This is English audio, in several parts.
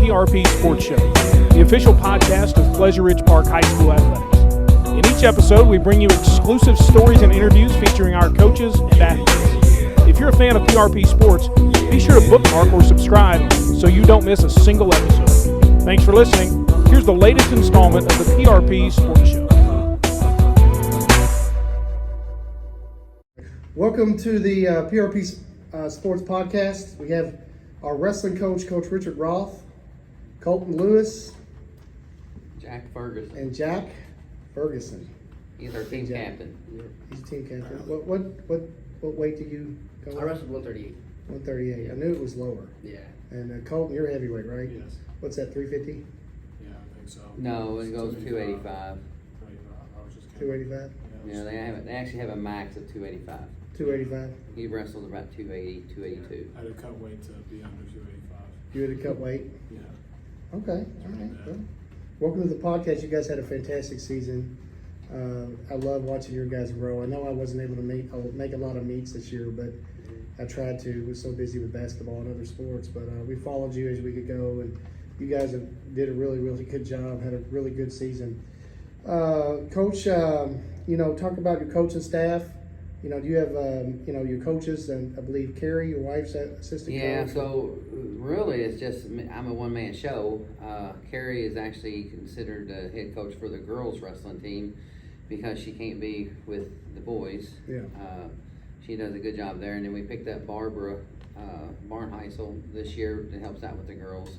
PRP Sports Show, the official podcast of Pleasure Ridge Park High School Athletics. In each episode, we bring you exclusive stories and interviews featuring our coaches and athletes. If you're a fan of PRP Sports, be sure to bookmark or subscribe so you don't miss a single episode. Thanks for listening. Here's the latest installment of the PRP Sports Show. Welcome to the PRP Sports Podcast. We have our wrestling coach, Coach Richard Roth, Colton Lewis, Jack Ferguson. and Jack Ferguson. He's our team captain. He's team captain. What weight do you go? I wrestled 138. 138. I knew it was lower. Yeah. And Colton, you're heavyweight, right? Yes. What's that? 350? Yeah, I think so. No, it goes 285. 285. I was just kidding. 285? Yeah, they actually have a max of 285. 285. He wrestled about 280, 282. I had to cut weight to be under 285. You had to cut weight? Yeah. Okay. All right. Well, welcome to the podcast. You guys had a fantastic season. I love watching your guys grow. I know I wasn't able to make a lot of meets this year, but I tried to. I was so busy with basketball and other sports. But we followed you as we could go, and you guys did a really, really good job. Had a really good season. Coach, talk about your coaching staff. Do you have, your coaches, and I believe Carrie, your wife's assistant coach? Yeah, so really it's just, I'm a one-man show. Carrie is actually considered the head coach for the girls wrestling team because she can't be with the boys. Yeah. She does a good job there. And then we picked up Barbara Barnheisel this year that helps out with the girls.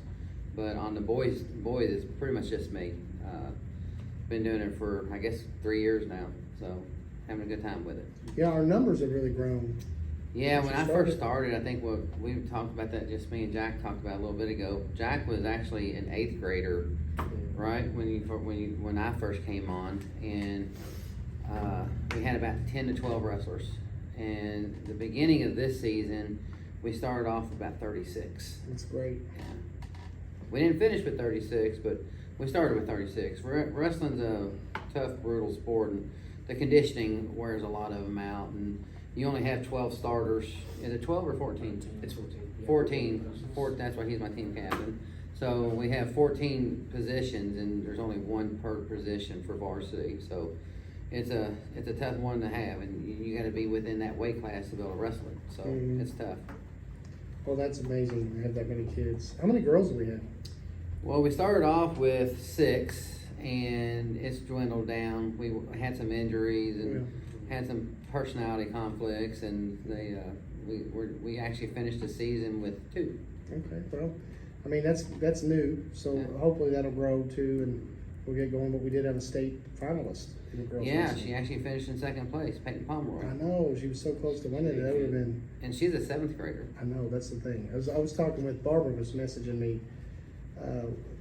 But on the boys, it's pretty much just me. Been doing it for, I guess, 3 years now. So having a good time with it. Yeah, our numbers have really grown. Yeah, when I first started, I think we talked about that, just me and Jack talked about a little bit ago. Jack was actually an 8th grader, right, when I first came on, and we had about 10 to 12 wrestlers. And the beginning of this season, we started off about 36. That's great. Yeah. We didn't finish with 36, but we started with 36. Wrestling's a tough, brutal sport, and the conditioning wears a lot of them out, and you only have 12 starters. Is it 12 or 14? It's 14. Yeah. 14. That's why he's my team captain. So we have 14 positions, and there's only one per position for varsity. So it's a tough one to have, and you got to be within that weight class to be able to wrestle it. So it's tough. Well, that's amazing to have that many kids. How many girls do we have? Well, we started off with 6, and it's dwindled down. We had some injuries and had some personality conflicts, and we actually finished the season with 2. Okay, well, I mean that's new, so hopefully that'll grow too, and we'll get going. But we did have a state finalist in the girls. Yeah, wrestling. she actually finished in 2nd place, Peyton Pomeroy. I know, she was so close to winning it. That would have been. And she's a 7th grader. I know, that's the thing. I was talking with Barbara, was messaging me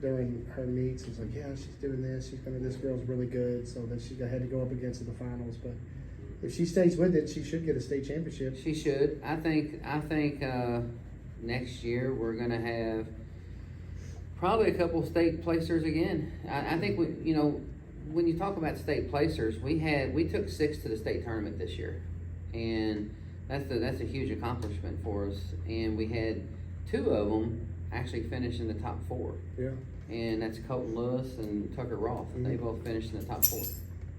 during her meets. I was like, yeah, she's doing this. This girl's really good. So then she had to go up against the finals. But if she stays with it, she should get a state championship. She should. I think next year we're gonna have probably a couple state placers again. I think when you talk about state placers, we took 6 to the state tournament this year, and that's a huge accomplishment for us. And we had 2 of them actually finish in the top 4. Yeah. And that's Colton Lewis and Tucker Roth. Mm-hmm. They both finished in the top 4.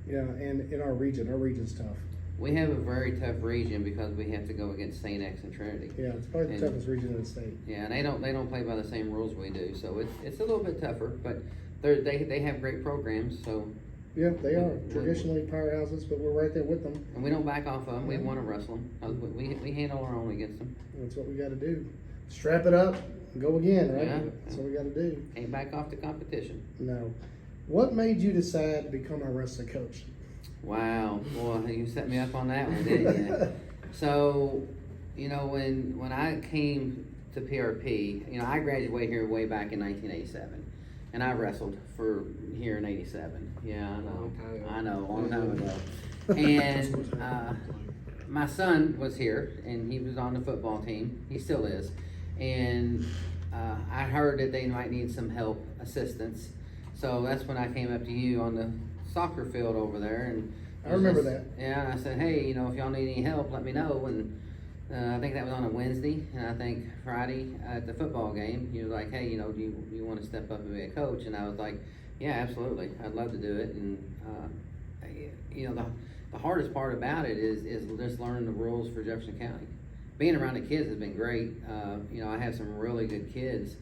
Yeah, and in our region's tough. We have a very tough region because we have to go against St. X and Trinity. Yeah, it's probably the toughest region in the state. Yeah, and they don't play by the same rules we do, so it's a little bit tougher. But they have great programs, so. Yeah, they are traditionally powerhouses, but we're right there with them. And we don't back off of them. We want to wrestle them. We handle our own against them. That's what we got to do. Strap it up and go again, right? Yeah. That's what we got to do. Ain't back off the competition. No. What made you decide to become a wrestling coach? Wow, boy, you set me up on that one, didn't you? So, when I came to PRP, I graduated here way back in 1987, and I wrestled for here in '87. Yeah, I know, a long time ago. And my son was here, and he was on the football team. He still is. And I heard that they might need some help, assistance. So that's when I came up to you on the soccer field over there, and I remember that. Yeah, and I said, hey, if y'all need any help, let me know. And I think that was on a Wednesday, and I think Friday at the football game, he was like, hey, do you want to step up and be a coach? And I was like, yeah, absolutely. I'd love to do it. And, the hardest part about it is just learning the rules for Jefferson County. Being around the kids has been great. I have some really good kids.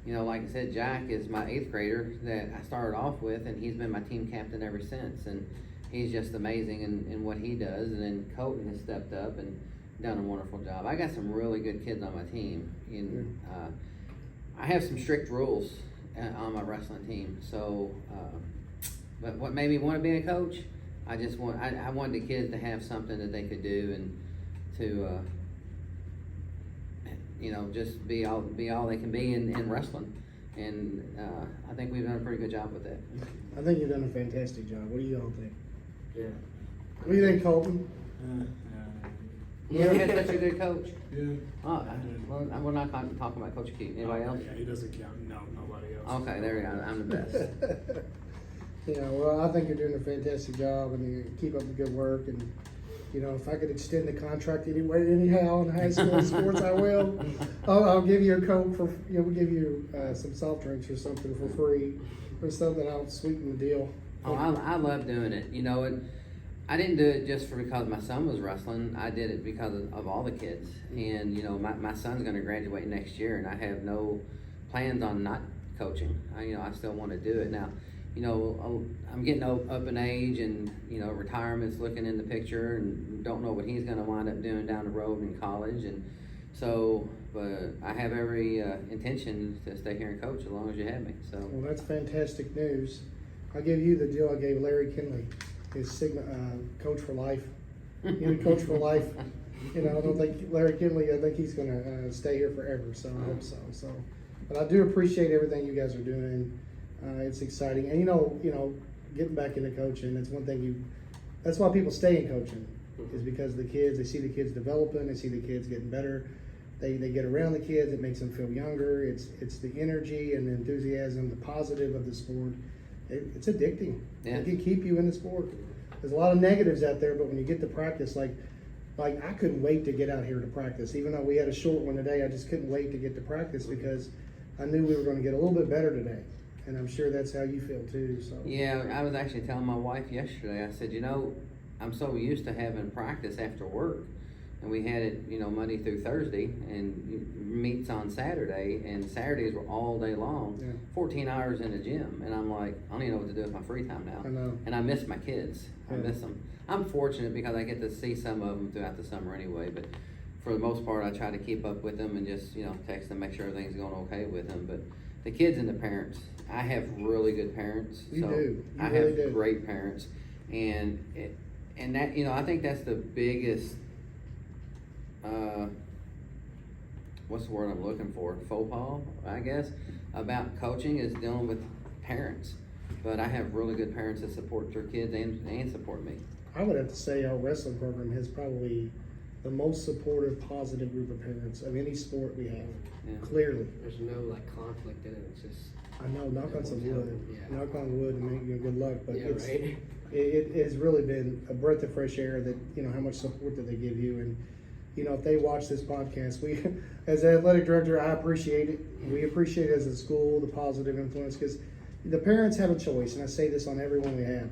Like I said, Jack is my 8th grader that I started off with, and he's been my team captain ever since. And he's just amazing in what he does. And then Colton has stepped up and done a wonderful job. I got some really good kids on my team. And I have some strict rules on my wrestling team. So, but what made me want to be a coach? I wanted the kids to have something that they could do and to, just be all they can be in wrestling. And I think we've done a pretty good job with that. I think you've done a fantastic job. What do you all think? Yeah. What do you think, Colton? You ever had such a good coach? Yeah. Oh, well, we're not talking about Coach Keith. Anybody else? Yeah, he doesn't count. No, nobody else. Okay, there we go. I'm the best. Well, I think you're doing a fantastic job, and you keep up the good work. And if I could extend the contract anyhow in high school sports, I will. I'll give you a Coke for we'll give you some soft drinks or something for free, or something. I'll sweeten the deal. Oh, I love doing it. I didn't do it just because my son was wrestling. I did it because of all the kids. And, my son's going to graduate next year, and I have no plans on not coaching. I still want to do it. Now, I'm getting up in age, and, retirement's looking in the picture, and don't know what he's going to wind up doing down the road in college. And so, but I have every intention to stay here and coach as long as you have me. So. Well, that's fantastic news. I'll give you the deal I gave Larry Kinley. His coach for life. Coach for life. I don't think Larry Kinley. I think he's going to stay here forever. So I hope so. So, but I do appreciate everything you guys are doing. It's exciting, and getting back into coaching. That's one thing that's why people stay in coaching, is because the kids. They see the kids developing. They see the kids getting better. They get around the kids. It makes them feel younger. It's the energy and the enthusiasm, the positive of the sport. It's addicting. Yeah. It can keep you in the sport. There's a lot of negatives out there, but when you get to practice, like I couldn't wait to get out here to practice. Even though we had a short one today, I just couldn't wait to get to practice because I knew we were going to get a little bit better today. And I'm sure that's how you feel too. So. Yeah, I was actually telling my wife yesterday, I said, I'm so used to having practice after work. And we had it, Monday through Thursday, and meets on Saturday, and Saturdays were all day long, 14 hours in the gym. And I'm like, I don't even know what to do with my free time now. I know. And I miss my kids. I miss them. I'm fortunate because I get to see some of them throughout the summer anyway, but for the most part, I try to keep up with them and just, text them, make sure everything's going okay with them. But the kids and the parents, I have really good parents. You do. You I really have do. great parents. And that, I think that's the biggest, what's the word I'm looking for? Faux pas, I guess, about coaching is dealing with parents. But I have really good parents that support their kids and support me. I would have to say our wrestling program has probably the most supportive, positive group of parents of any sport we have. Yeah. Clearly. There's no conflict in it. It's just. I know, knock on some wood. Yeah. Knock on wood and make you good luck. But Yeah, right. it has really been a breath of fresh air that, how much support that they give you. And, if they watch this podcast, we, as an athletic director, I appreciate it. We appreciate it as a school, the positive influence, because the parents have a choice. And I say this on everyone we have.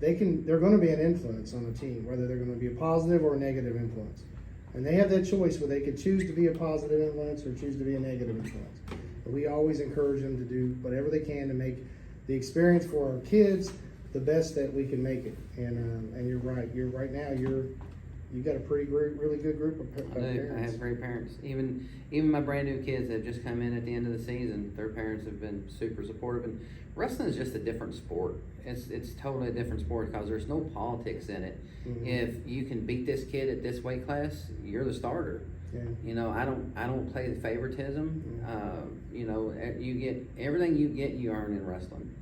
They're going to be an influence on the team, whether they're going to be a positive or a negative influence. And they have that choice where they could choose to be a positive influence or choose to be a negative influence. But we always encourage them to do whatever they can to make the experience for our kids the best that we can make it. And you're right. You're right now. You've got a pretty really good group of parents. I have great parents. Even my brand new kids that have just come in at the end of the season, their parents have been super supportive. And wrestling is just a different sport. It's totally a different sport because there's no politics in it. Mm-hmm. If you can beat this kid at this weight class, you're the starter. Yeah. I don't play the favoritism. Mm-hmm. You get everything you earn in wrestling.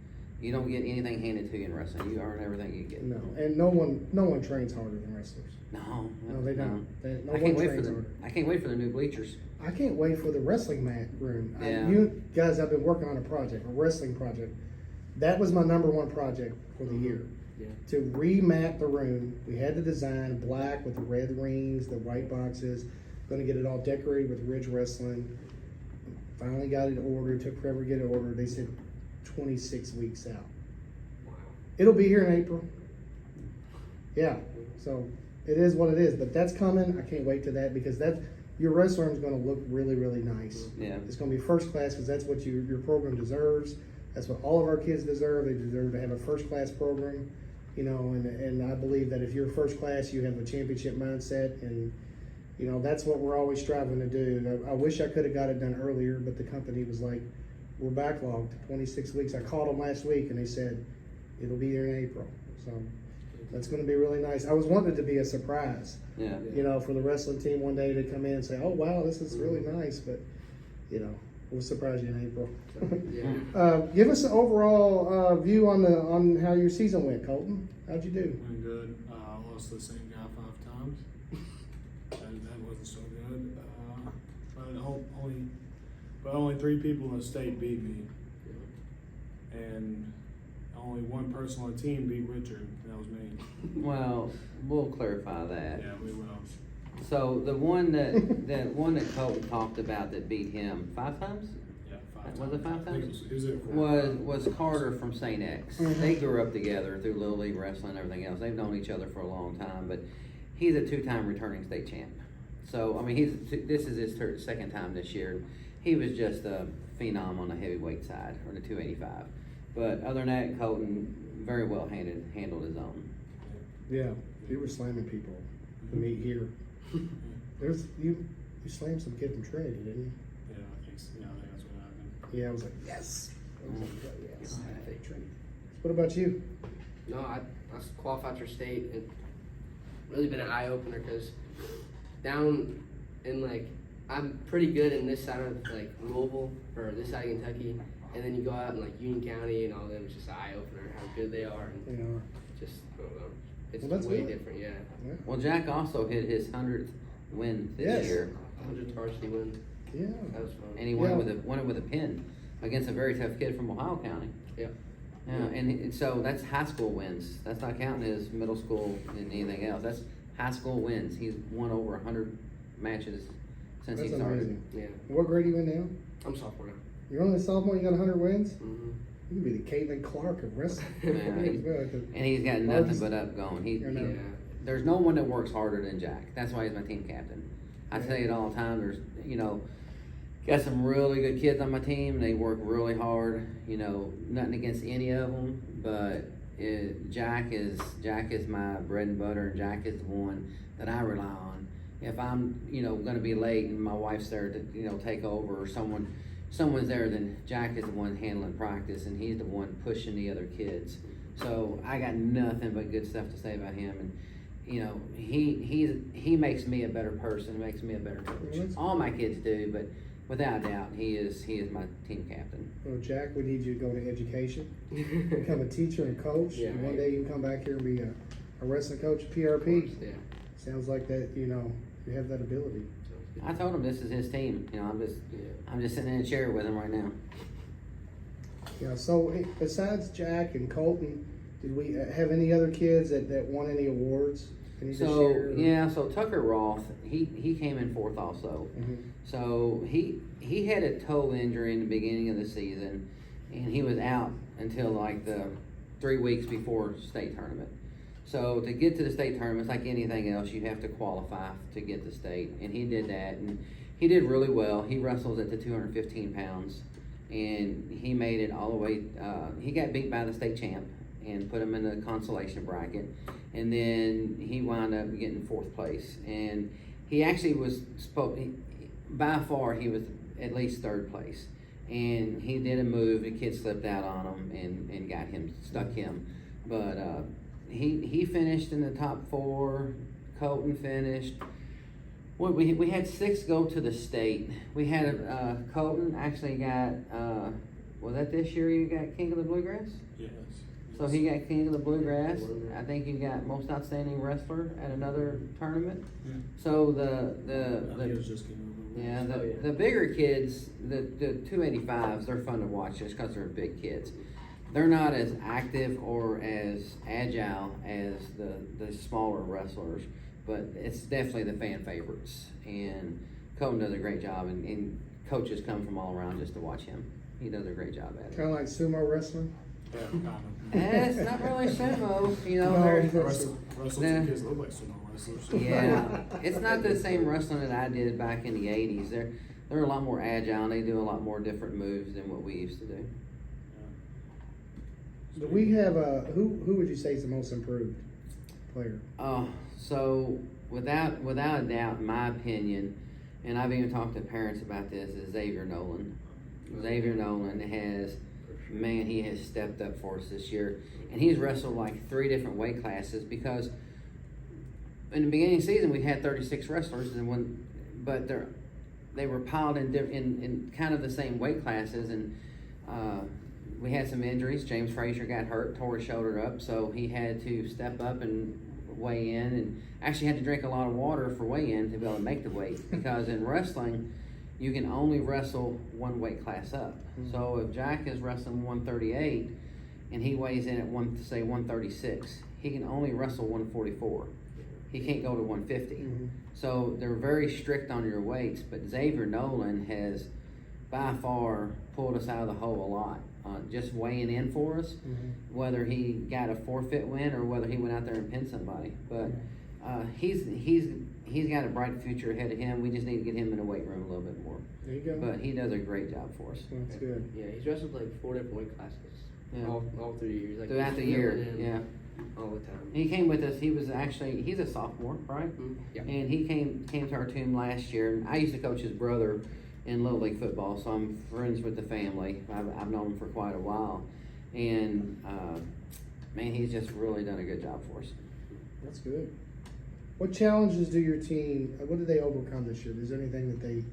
You don't get anything handed to you in wrestling. You earn everything you get. No, and no one trains harder than wrestlers. No, they don't. I can't wait for the new bleachers. I can't wait for the wrestling mat room. Yeah. You guys, I've been working on a wrestling project. That was my number one project for the year. Yeah. To remat the room. We had the design black with the red rings, the white boxes, Gonna get it all decorated with Ridge Wrestling. Finally got it ordered, took forever to get it ordered. They said 26 weeks out. Wow. It'll be here in April. Yeah, so it is what it is, but that's coming. I can't wait to that because your wrestling room is going to look really, really nice. Yeah. It's going to be first class because that's what your program deserves. That's what all of our kids deserve. They deserve to have a first class program, you know, and I believe that if you're first class, you have a championship mindset, and you know that's what we're always striving to do. I wish I could have got it done earlier, but the company was like, we're backlogged 26 weeks. I called them last week and they said it'll be here in April. So that's going to be really nice. I was wanting it to be a surprise, Yeah. you know, for the wrestling team one day to come in and say, oh, wow, this is really nice. But, you know, we'll surprise you in April. Yeah. Give us an overall view on how your season went, Colton. How'd you do? Went good. Lost to the same guy 5 times. That wasn't so good. But only 3 people in the state beat me, and only one person on the team beat Richard. And that was me. Well, we'll clarify that. Yeah, we will. So the one that Colton talked about that beat him 5 times Yeah, 5 Was times. it 5 I think times? it was it 4. was Carter from St. X. They grew up together through Little League wrestling and everything else. They've known each other for a long time, but he's a 2-time returning state champ. So I mean, this is his second time this year. He was just a phenom on the heavyweight side, or the 285. But other than that, Colton very well handled his own. Yeah, you were slamming people to meet here. You slammed some kid from Trinity, didn't you? Yeah, I think so. Yeah, I think that's what happened. Yeah, I was like, yes. I was like, yes. Trinity. What about you? No, I qualified for state. It really been an eye opener because down in like I'm pretty good in this side of like Louisville or this side of Kentucky, and then you go out in like Union County and all them. It's just an eye opener how good they are, and You know, just I don't know. It's Well, that's way good. different, yeah. Well, Jack also hit his 100th win this Yes. year, 100th varsity win. yeah. That was fun. and he won it with a pin against a very tough kid from Ohio County. Yeah. Yeah, and so that's high school wins. That's not counting his middle school and anything else. That's high school wins. He's won over 100 matches since That's he started. amazing. Yeah. What grade are you in now? I'm sophomore now. You're only a sophomore, you got 100 wins? Mm-hmm. You can be the Caitlin Clark of wrestling. Yeah, and he's got nothing but up going. I know. Yeah. There's no one that works harder than Jack. That's why he's my team captain. I tell you it all the time. There's, got some really good kids on my team. They work really hard. Nothing against any of them, but Jack is my bread and butter, and Jack is the one that I rely on. If I'm, going to be late and my wife's there to, take over, or someone's there, then Jack is the one handling practice, and he's the one pushing the other kids. So I got nothing but good stuff to say about him, and he makes me a better person, makes me a better coach. All my kids do, but without doubt, he is my team captain. Well, Jack, we need you to go to education, become a teacher and coach. Yeah, and one right. day you can come back here and be a wrestling coach at PRP. Yeah. Sounds like that, you have that ability. I told him this is his team. I'm just sitting in a chair with him right now. Yeah, so besides Jack and Colton, did we have any other kids that won any awards? Any this year? So Tucker Roth, he came in 4th also. Mhm. So he had a toe injury in the beginning of the season, and he was out until like the 3 weeks before state tournament. So to get to the state tournament, it's like anything else, you have to qualify to get to state, and he did that, and he did really well. He wrestles at the 215 pounds, and he made it all the way. He got beat by the state champ and put him in the consolation bracket, and then he wound up getting 4th place. And he actually was by far he was at least 3rd place, and he did a move. The kid slipped out on him and stuck him, but he finished in the top 4. Colton finished. We had 6 go to the state. We had Colton actually got. Was that this year you got King of the Bluegrass? Yes. So he got King of the Bluegrass. I think you got most outstanding wrestler at another tournament. Yeah. So He was just getting over. the bigger kids, the 285s, they're fun to watch just because they're big kids. They're not as active or as agile as the smaller wrestlers, but it's definitely the fan favorites. And Colton does a great job, and coaches come from all around just to watch him. He does a great job at it. Kind of like sumo wrestling. Yeah, kind of. It's not really sumo, you know. No, they're- Wrestle Yeah. kids look like sumo wrestlers. Yeah, it's not the same wrestling that I did back in the '80s. They're a lot more agile, and they do a lot more different moves than what we used to do. Do we have who would you say is the most improved player? So without a doubt, in my opinion, and I've even talked to parents about this, is Xavier Nolan. Xavier Nolan he has stepped up for us this year, and he's wrestled like 3 different weight classes because in the beginning of the season we had 36 wrestlers, but they were piled in kind of the same weight classes, and we had some injuries. James Frazier got hurt, tore his shoulder up, so he had to step up and weigh in, and actually had to drink a lot of water for weigh-in to be able to make the weight, because in wrestling you can only wrestle 1 weight class up. Mm-hmm. So if Jack is wrestling 138 and he weighs in at 136, he can only wrestle 144. He can't go to 150. Mm-hmm. So they're very strict on your weights, but Xavier Nolan has by far pulled us out of the hole a lot. Just weighing in for us, Mm-hmm. whether he got a forfeit win or whether he went out there and pinned somebody. But he's got a bright future ahead of him. We just need to get him in the weight room a little bit more. There you go. But he does a great job for us. That's good. Yeah, he's wrestled like 4 different weight classes. Yeah. All through the years. Like, Throughout he's the year, filling in yeah. all the time. He came with us. He's a sophomore, right? Mhm. Yeah. And he came to our team last year. And I used to coach his brother in Little League football, so I'm friends with the family. I've known him for quite a while. And, man, he's just really done a good job for us. That's good. What challenges do your team? What did they overcome this year? Is there anything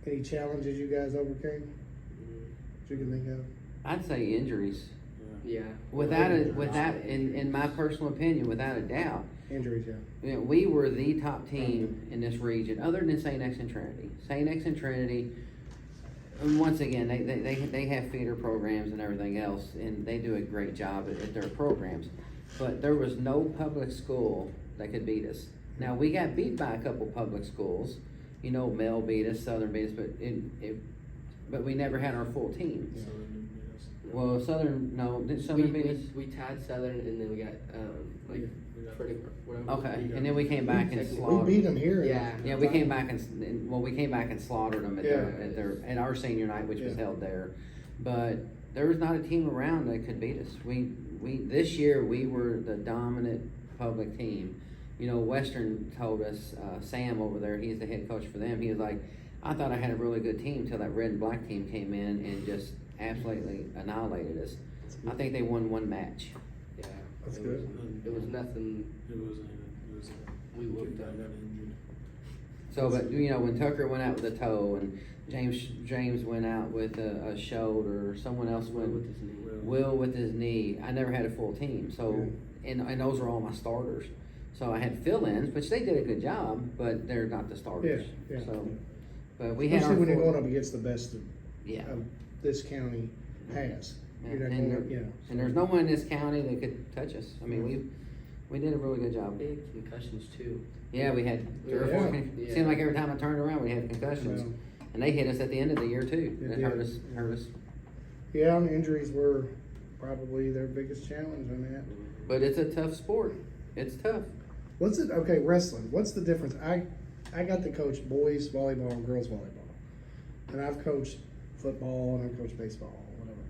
any challenges you guys overcame that you can think of? I'd say injuries. Yeah. Without in my personal opinion, without a doubt, Injuries, yeah. you know, we were the top team in this region, other than St. X and Trinity. St. X and Trinity, and once again, they have feeder programs and everything else, and they do a great job at their programs. But there was no public school that could beat us. Now, we got beat by a couple public schools. You know, Mel beat us, Southern beat us, but we never had our full team. Yeah. Well, did Southern beat us? We tied Southern, and then we got pretty whatever. Okay, and then we came back and We slaughtered. beat them here. Yeah. Yeah, we came back and slaughtered them at our senior night, which was Yeah. held there. But there was not a team around that could beat us. We this year we were the dominant public team. You know, Western told us, Sam over there, he's the head coach for them. He was like, I thought I had a really good team till that red and black team came in and just absolutely annihilated us. I think they won 1 match. Yeah. That's it good. It was nothing. We looked looked at at that injured. So, but you know, when Tucker went out with a toe and James went out with a shoulder, someone else went with his knee. Will with his knee. I never had a full team, so and those are all my starters. So I had fill-ins, which they did a good job, but they're not the starters. Yeah, yeah. So, but we had Especially our when you're full- going up against the best yeah. this county has. Yeah, You're not and, going up, you know. and there's no one in this county that could touch us. I mean, we did a really good job. Big concussions too. Yeah, we had 3 or 4. Yeah. It seemed like every time I turned around, we had concussions, Yeah. and they hit us at the end of the year too. They It did. hurt us. Yeah, and injuries were probably their biggest challenge on that. But it's a tough sport. It's tough. Okay, wrestling. What's the difference? I got to coach boys volleyball and girls volleyball. And I've coached football and I've coached baseball, whatever.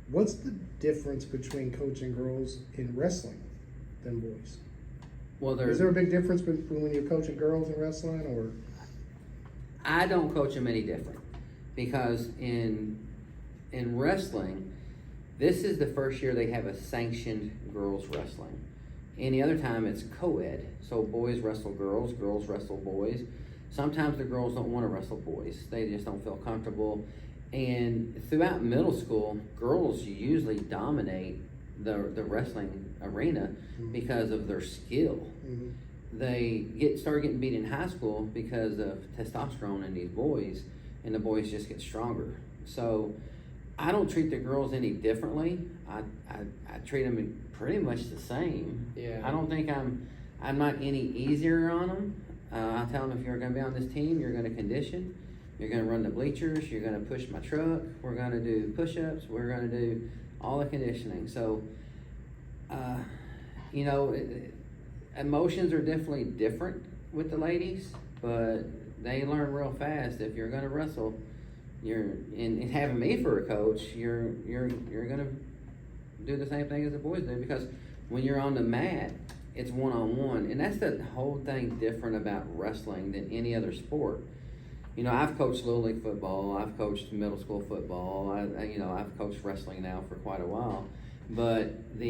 What's the difference between coaching girls in wrestling than boys? Well, Is there a big difference between when you're coaching girls in wrestling or? I don't coach them any different because in wrestling, this is the first year they have a sanctioned girls wrestling. Any other time it's co-ed, so boys wrestle girls, girls wrestle boys. Sometimes the girls don't want to wrestle boys; they just don't feel comfortable. And throughout middle school, girls usually dominate the wrestling arena because of their skill. Mm-hmm. They start getting beat in high school because of testosterone in these boys, and the boys just get stronger. So I don't treat the girls any differently. I treat them pretty much the same. Yeah. I don't think I'm not any easier on them. I tell them if you're going to be on this team, you're going to condition, you're going to run the bleachers, you're going to push my truck, we're going to do push-ups, we're going to do all the conditioning. So, you know, emotions are definitely different with the ladies, but they learn real fast. If you're going to wrestle, and having me for a coach, you're going to do the same thing as the boys do, because when you're on the mat, it's one-on-one, and that's the whole thing different about wrestling than any other sport. You know, I've coached Little League football, I've coached middle school football, I've coached wrestling now for quite a while, but the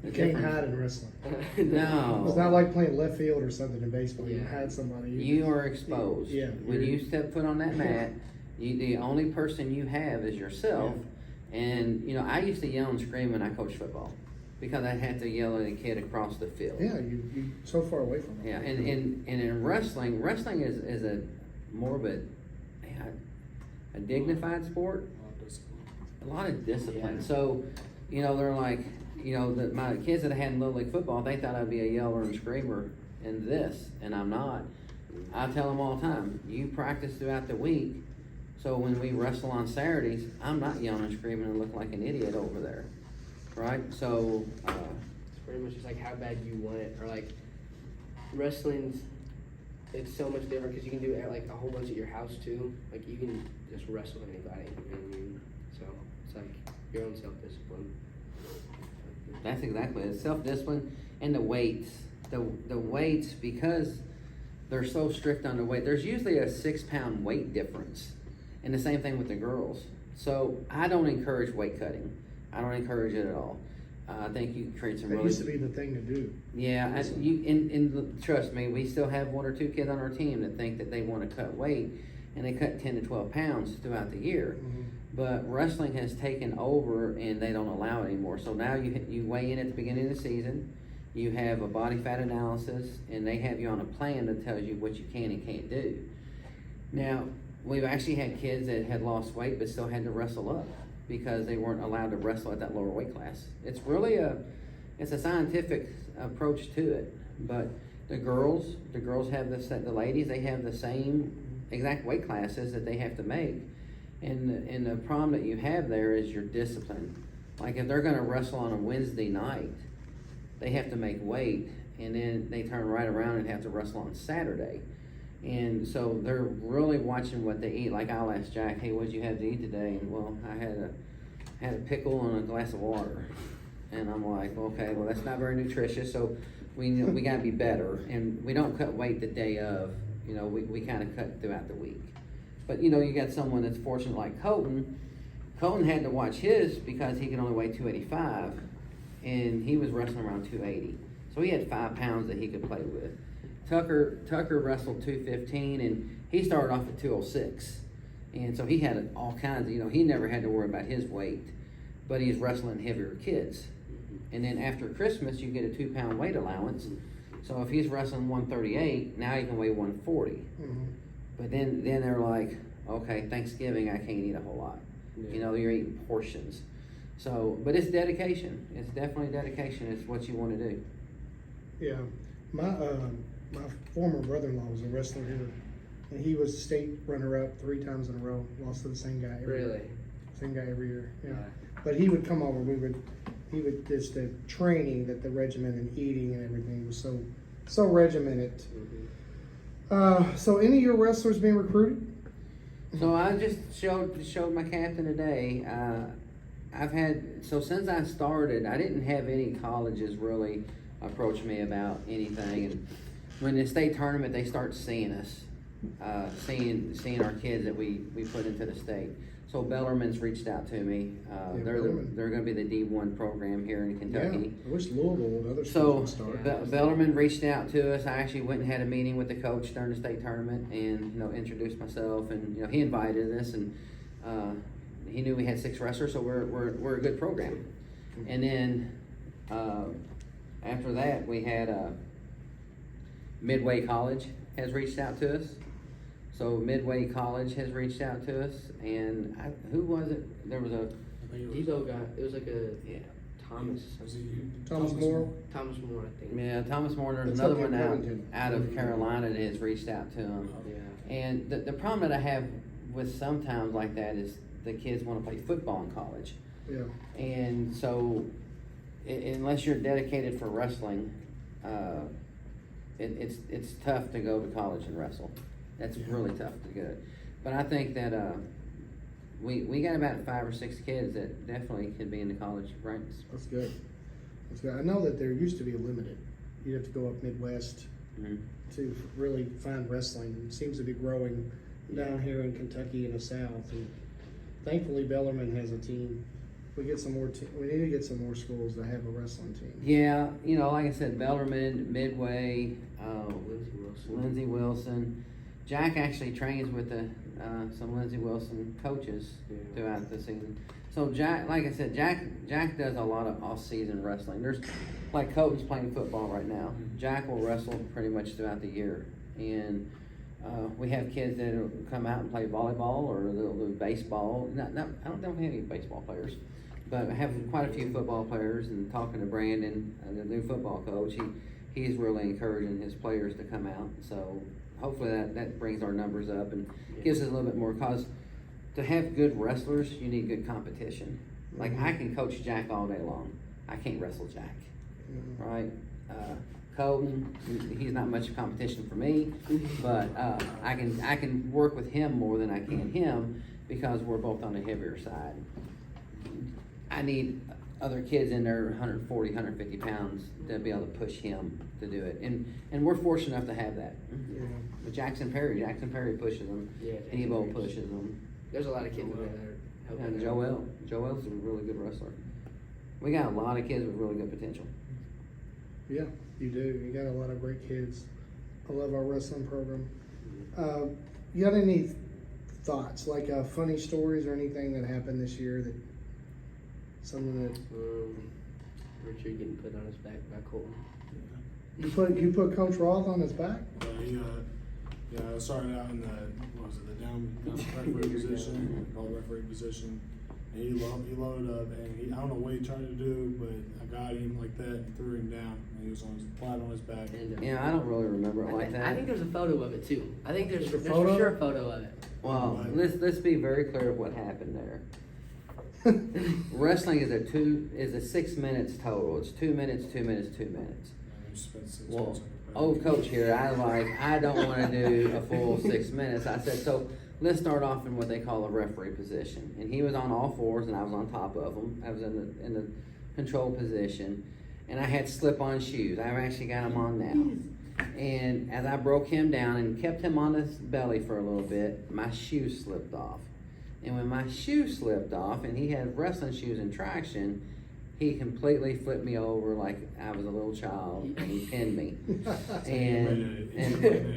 You can't hide in wrestling. No. It's not like playing left field or something in baseball. You Yeah. can hide somebody. You are exposed. Yeah. When you step foot on that mat, the only person you have is yourself. And, you know, I used to yell and scream when I coached football, because I had to yell at a kid across the field. Yeah, you so far away from it. Yeah, and in wrestling is a more of a dignified sport, a lot of discipline. Yeah. So, you know, they're like, you know, my kids that I had in Little League football, they thought I'd be a yeller and screamer in this, and I'm not. I tell them all the time, you practice throughout the week, so when we wrestle on Saturdays, I'm not yelling and screaming and look like an idiot over there, right? So, It's pretty much just like how bad you want it, or like wrestling's. It's so much different because you can do it at like a whole bunch at your house too. Like you can just wrestle anybody, and so it's like your own self-discipline. that's exactly it. Self-discipline and the weights. The weights, because they're so strict on the weight, there's usually a 6-pound weight difference. And the same thing with the girls. So I don't encourage weight cutting. I don't encourage it at all. I think you create some That really... used to be the thing to do. Yeah, and trust me, we still have 1 or 2 kids on our team that think that they want to cut weight, and they cut 10 to 12 pounds throughout the year. Mm-hmm. But wrestling has taken over, and they don't allow it anymore. So now you weigh in at the beginning of the season, you have a body fat analysis, and they have you on a plan that tells you what you can and can't do. Now, we've actually had kids that had lost weight but still had to wrestle up, because they weren't allowed to wrestle at that lower weight class. It's really a scientific approach to it. But the girls have the ladies, they have the same exact weight classes that they have to make. And the problem that you have there is your discipline. Like if they're gonna wrestle on a Wednesday night, they have to make weight, and then they turn right around and have to wrestle on Saturday. And so they're really watching what they eat. Like I'll ask Jack, hey, what'd you have to eat today? And well, I had a pickle and a glass of water. And I'm like, okay, well that's not very nutritious, so we gotta be better. And we don't cut weight the day of, you know, we kind of cut throughout the week. But you know, you got someone that's fortunate like Colton. Colton had to watch his because he can only weigh 285, and he was wrestling around 280. So he had 5 pounds that he could play with. Tucker wrestled 215, and he started off at 206. And so he had all kinds of, you know, he never had to worry about his weight, but he's wrestling heavier kids. And then after Christmas, you get a 2-pound weight allowance. So if he's wrestling 138, now he can weigh 140. Mm-hmm. But then they're like, okay, Thanksgiving, I can't eat a whole lot. Yeah. You know, you're eating portions. So, but it's dedication. It's definitely dedication. It's what you want to do. Yeah, my former brother-in-law was a wrestler here, and he was state runner-up 3 times in a row. Lost to the same guy every year. Really? Same guy every year. Yeah. Yeah. But he would come over. He would just the training, that the regimen and eating and everything was so regimented. Mm-hmm. So any of your wrestlers being recruited? So I just showed my captain today. Since I started, I didn't have any colleges really approach me about anything. And when the state tournament, they start seeing us, seeing our kids that we put into the state. So Bellarmine's reached out to me. They're going to be the D1 program here in Kentucky. Yeah, I wish Louisville and other So schools would start. Yeah. Bellarmine reached out to us. I actually went and had a meeting with the coach during the state tournament, and introduced myself, and he invited us, and he knew we had 6 wrestlers, so we're a good program. And then after that, we had Midway College has reached out to us. So Midway College has reached out to us, and who was it? There was a Debo got, it was like a Thomas. Thomas Moore. Thomas Moore, I think. Yeah, Thomas Moore. There's It's another up in one out, Covington. out of Carolina that has reached out to him. Yeah. And the problem that I have with sometimes like that is the kids want to play football in college. Yeah. And so, unless you're dedicated for wrestling, it's tough to go to college and wrestle. That's really tough to do it. But I think that we got about 5 or 6 kids that definitely could be in the college ranks. That's good. That's good. I know that there used to be a limited. You'd have to go up Midwest Mhm. to really find wrestling. It seems to be growing down here in Kentucky and the South. And thankfully, Bellarmine has a team. We get some more. We need to get some more schools that have a wrestling team. Yeah, like I said, Bellarmine, Midway, Lindsey Wilson. Jack actually trains with some Lindsey Wilson coaches throughout the season. So Jack, like I said, Jack does a lot of off-season wrestling. There's like Colton's playing football right now. Jack will wrestle pretty much throughout the year, and we have kids that will come out and play volleyball or they'll do baseball. I don't have any baseball players, but I have quite a few football players. And talking to Brandon, the new football coach, he's really encouraging his players to come out. So hopefully that brings our numbers up and gives us a little bit more. Cause to have good wrestlers, you need good competition. Like I can coach Jack all day long. I can't wrestle Jack, right? Colton, he's not much competition for me, but I can work with him more than I can him because we're both on the heavier side. I need other kids in there 140, 150 pounds to be able to push him to do it. And we're fortunate enough to have that. Yeah. But Jackson Perry pushes them. Yeah, Ebo pushes them. There's a lot of kids in there that are helping. And Joel's a really good wrestler. We got a lot of kids with really good potential. Yeah, you do. You got a lot of great kids. I love our wrestling program. You got any thoughts, like funny stories or anything that happened this year that something that Richard getting put on his back by Colton. you put Coach Roth on his back? Yeah, I started out in the down referee position, called referee position, and he loaded up, and I don't know what he tried to do, but I got him like that and threw him down, and he was flat on his back. And, Yeah, I don't really remember it like that. I think there's a photo of it too. I think there's for photo? sure a photo of it. Well, let's be very clear of what happened there. Wrestling is a 6 minutes total. It's 2 minutes, 2 minutes, 2 minutes. And he spent 6 Well, months on the back. old coach here, I don't want to do a full 6 minutes. I said, so let's start off in what they call a referee position. And he was on all fours, and I was on top of him. I was in the control position, and I had slip-on shoes. I've actually got them on now. And as I broke him down and kept him on his belly for a little bit, my shoe slipped off. And when my shoe slipped off, and he had wrestling shoes and traction, he completely flipped me over like I was a little child, and he pinned me. and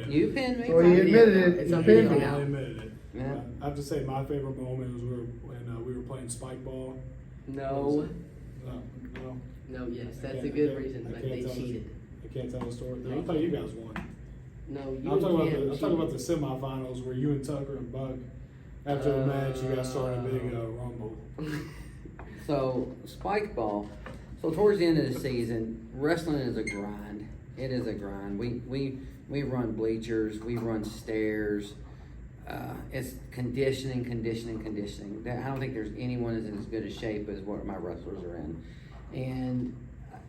you pinned me. Well, he admitted it. It's He on pinned video me. now. I admitted it. Yeah. I have to say my favorite moment was when we were playing spike ball. No. No. No, yes, I that's can't- a good I can't- reason, I but can't they tell the- cheated. I can't tell the story. No, I thought you guys won. No, I'm you talking about can't. I'm talking about the semifinals where you and Tucker and Buck, after the match, you guys started a big rumble. So spike ball. So towards the end of the season, wrestling is a grind. It is a grind. We run bleachers. We run stairs. It's conditioning. I don't think there's anyone that's in as good a shape as what my wrestlers are in. And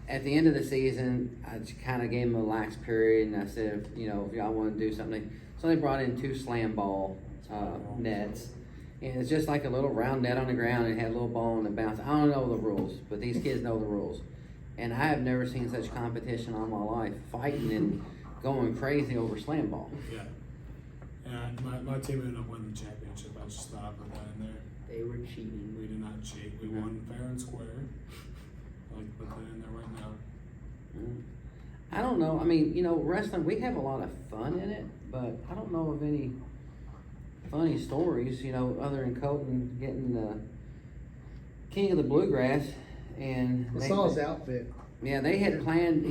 at the end of the season, I just kind of gave them a lax period, and I said, if y'all want to do something. So they brought in 2 slam ball nets. And it's just like a little round net on the ground and it had a little ball on the bounce. I don't know the rules, but these kids know the rules. And I have never seen such competition all my life, fighting and going crazy over slam ball. Yeah. And my team ended up winning the championship. I just thought I'd put that in there. They were cheating. We did not cheat. We won fair and square. I like to put that in there right now. I don't know. I mean, wrestling, we have a lot of fun in it, but I don't know of any funny stories, other than Colton getting the King of the Bluegrass. And I saw his outfit. Yeah, they had planned,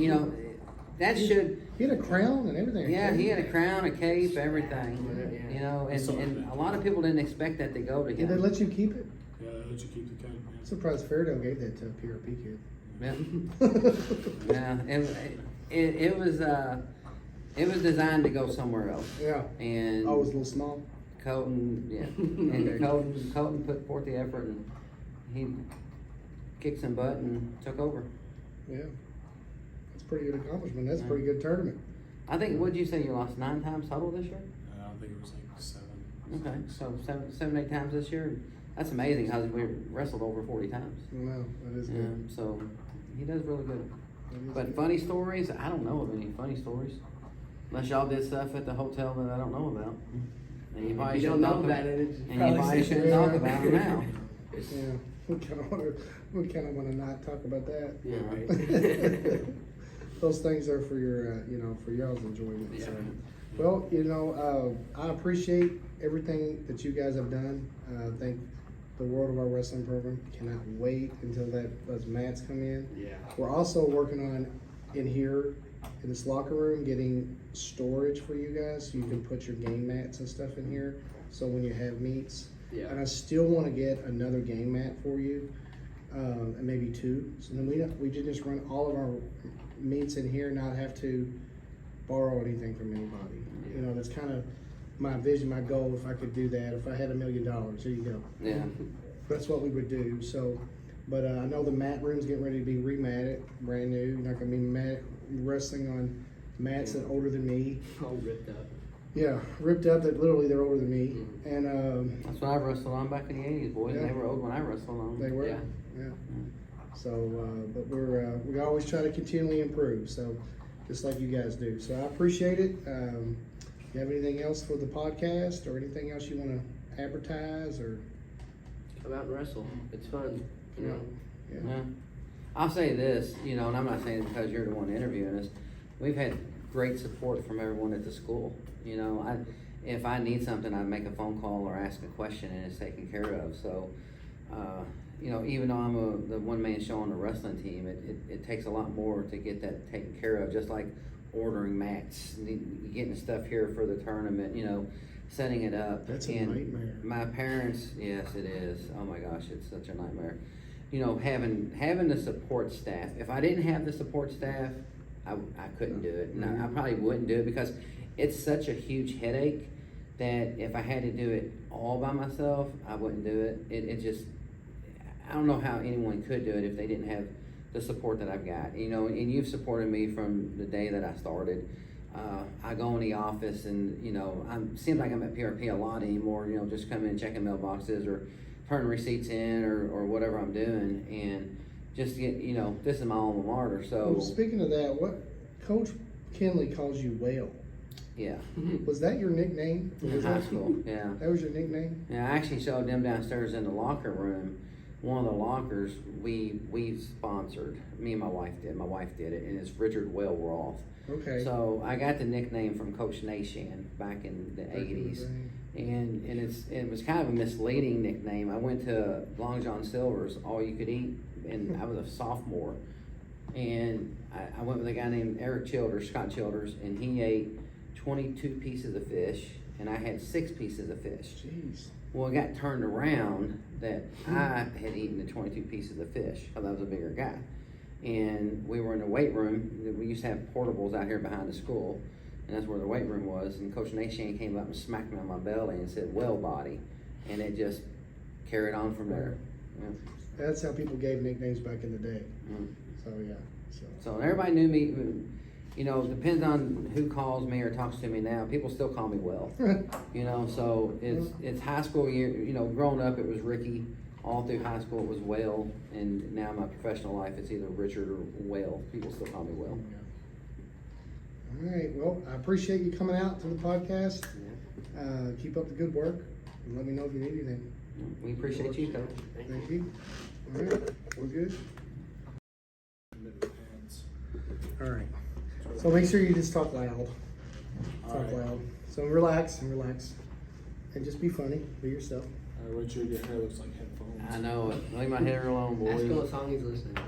that should. He had a crown and everything. Yeah, he had a crown, a cape, everything. Yeah. And a lot of people didn't expect that to go to Did they him. let you keep it? Yeah, they let you keep the cape. I'm surprised Fairdale gave that to a PRP kid. Yeah. Yeah. It was designed to go somewhere else. Yeah. And I was a little small. Colton, yeah, and Colton put forth the effort, and he kicked some butt and took over. Yeah. That's a pretty good accomplishment. That's a pretty good tournament. I think, what'd you say, you lost 9 times total this year? I think it was like 7. Okay, so seven, 8 times this year. That's amazing how we wrestled over 40 times. Wow, that is good. So he does really good. That is But good. funny stories, I don't know of any funny stories. Unless y'all did stuff at the hotel that I don't know about. And you probably If you shouldn't don't know talk about it, it's And you probably probably secret. shouldn't talk about it now. Yeah, we kind of want to not talk about that. Yeah, right. Those things are for your, for y'all's enjoyment. Yeah. So. Well, I appreciate everything that you guys have done. I think the world of our wrestling program. Cannot wait until those mats come in. Yeah. We're also working on in here in this locker room getting storage for you guys, so you can put your game mats and stuff in here. So when you have meets, Yeah. and I still want to get another game mat for you, and maybe 2. So then we can just run all of our meets in here, not have to borrow anything from anybody. You know, that's kind of my vision, my goal. If I could do that, if I had $1 million, here you go. Yeah. That's what we would do. So, but I know the mat room's getting ready to be rematted, brand new. You're not going to be wrestling on mats that are older than me. All ripped up. Yeah, ripped up. That literally they're older than me, and That's what I wrestled on back in the 80s, boys. Yeah. They were old when I wrestled on them. they were. Yeah. Yeah. So, but we always try to continually improve. So, just like you guys do. So I appreciate it. You have anything else for the podcast, or anything else you want to advertise, or? Come out and wrestle. It's fun. You know. Yeah. Yeah. I'll say this, and I'm not saying it because you're the one interviewing us. We've had great support from everyone at the school. If I need something, I make a phone call or ask a question, and it's taken care of. So, even though I'm the one-man show on the wrestling team, it takes a lot more to get that taken care of. Just like ordering mats, getting stuff here for the tournament, setting it up. That's a And nightmare. My parents, yes, it is. Oh my gosh, it's such a nightmare. Having the support staff. If I didn't have the support staff, I couldn't do it. And I probably wouldn't do it because it's such a huge headache that if I had to do it all by myself, I wouldn't do it. It just, I don't know how anyone could do it if they didn't have the support that I've got. And you've supported me from the day that I started. I go in the office and, seems like I'm at PRP a lot anymore, just coming and checking mailboxes or turning receipts in or whatever I'm doing, and just get, this is my alma mater, so. Well, speaking of that, what Coach Kinley calls you Whale. Yeah. Was that your nickname? In high school, yeah. That was your nickname? Yeah, I actually showed them downstairs in the locker room. One of the lockers we sponsored. Me and my wife did. My wife did it, and it's Richard Roth. Okay. So I got the nickname from Coach Nation back in the Back in the 80s. day. And it was kind of a misleading nickname. I went to Long John Silver's, all you could eat, and I was a sophomore. And I went with a guy named Scott Childers, and he ate 22 pieces of fish, and I had 6 pieces of fish. Jeez. Well, it got turned around that I had eaten the 22 pieces of fish because I was a bigger guy. And we were in the weight room. We used to have portables out here behind the school, and that's where the weight room was. And Coach Nation came up and smacked me on my belly and said, "Well, body," and it just carried on from there. Yeah. That's how people gave nicknames back in the day. Mm. So, yeah. So everybody knew me. Depends on who calls me or talks to me now. People still call me Will. So it's high school year. Growing up, it was Ricky. All through high school, it was Will, and now my professional life, it's either Richard or Will. People still call me Will. All right. Well, I appreciate you coming out to the podcast. Keep up the good work, and let me know if you need anything. We appreciate you, Coach. Thank you. All right. We're good. All right. So make sure you just talk loud. Talk All right. loud. So relax, and just be funny. Be yourself. Richard, your hair looks like headphones. I know it. Leave my hair alone, Ask him what boys. song he's listening to.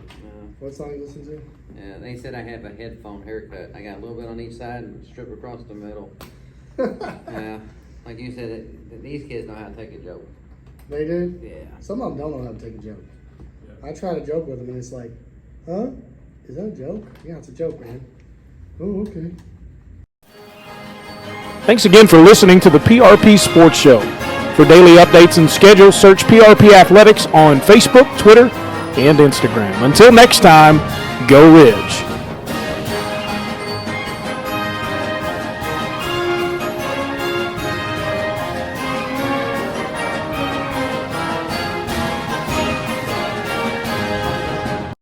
What song you listen to? Yeah, they said I have a headphone haircut. I got a little bit on each side and strip across the middle. Yeah, like you said, these kids know how to take a joke. They do? Yeah. Some of them don't know how to take a joke. Yeah. I try to joke with them, and it's like, Huh? Is that a joke? Yeah, it's a joke, man. Oh, okay. Thanks again for listening to the PRP Sports Show. For daily updates and schedules, search PRP Athletics on Facebook, Twitter, and Instagram. Until next time, go Ridge.